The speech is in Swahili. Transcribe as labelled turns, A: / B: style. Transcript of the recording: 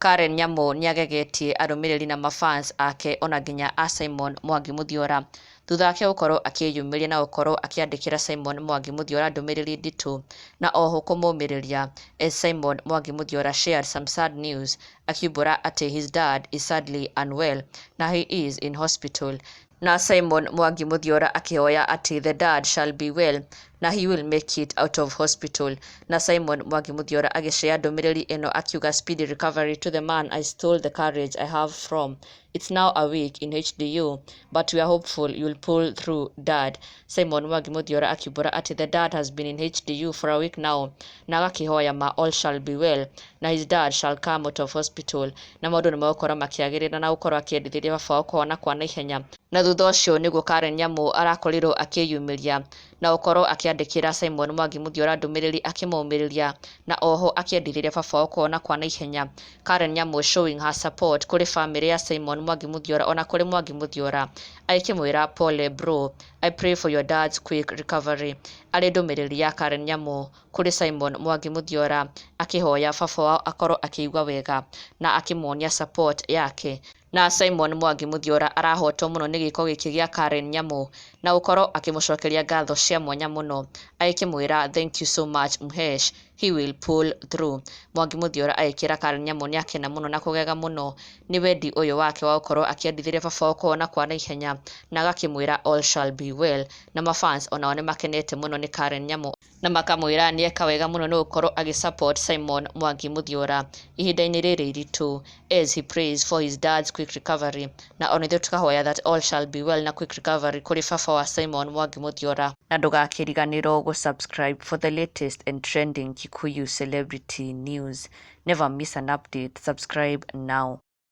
A: Karen Nyamu nĩagegetie arũmĩrĩri na mafans ake ona nginya a Simon Mwangi Muthiora thutha wake gũkorwo akĩyumĩria na gũkorwo akĩandĩkĩra Simon Mwangi Muthiora ndũmĩrĩri nditũ na oho kũmũmĩrĩria as Simon Mwangi Muthiora shared some sad news akiumbũra atĩ his dad is sadly unwell na he is in hospital na Simon Mwangi Muthiora akĩhoya atĩ the dad shall be well na he will make it out of hospital na Simon Mwangi Muthiora agĩshare ndũmĩrĩri ĩno akiuga speedy recovery to the man I stole the courage I have from. It's now a week in HDU, but we are hopeful you'll pull through, Dad. Simon Mwangi Muthiora akiumbũra atĩ the dad has been in HDU for a week now na agakĩhoya ma all shall be well na his dad shall come out of hospital na maũndũ nĩmegũkorwo makĩagĩrĩra na gũkorwo akĩendithĩria baba wao kũhona kwa naihenya. Na thutha ũcio nĩguo Karen Nyamu arakorirwo akĩyumĩria na gũkorwo akĩandĩkĩra Simon Mwangi Muthiora ndũmĩrĩri akĩmũmĩrĩria na oho akĩendithĩria baba wao kũhona kwa naihenya. Karen Nyamu showing her support kũrĩ family ya Simon Mwangi Muthiora ona kũrĩ Mwangi Muthiora akĩmwĩra pole bro, I pray for your dad's quick recovery. Arĩ ndũmĩrĩri ya Karen Nyamu kũrĩ Simon Mwangi Muthiora akĩhoya baba wao akorwo akĩigua wega na akĩmuonia support yake. Na Simon Mwangi Muthiora arahotwo mũno nĩ gĩko gĩkĩ gĩa Karen Nyamu na gũkorwo akĩmũcokeria ngatho cia mwanya mũno agĩkĩmwĩra thank you so much Mhesh, he will pull through. Mwangi Muthiora agĩkĩra Karen Nyamu nĩakena mũno na kũgega mũno nĩ wendi ũyũ wake wa gũkorwo akĩendithĩria baba wao kũhona kwa naihenya na agakĩmwĩra all shall be well na mafans onao nĩmakenete mũno nĩ Karen Nyamu na makamwĩra nĩeka wega mũno nĩ gũkorwo agĩsupport Simon Mwangi Muthiora ihinda-inĩ rĩrĩ iritũ as he prays for his dad's quick recovery na ona ithuĩ tukahoya that all shall be well na quick recovery kũrĩ baba wa Simon Mwangi Muthiora. Na ndũgakĩriganĩrwo gũ-subscribe for the latest and trending Kikuyu celebrity news. Never miss an update. Subscribe now.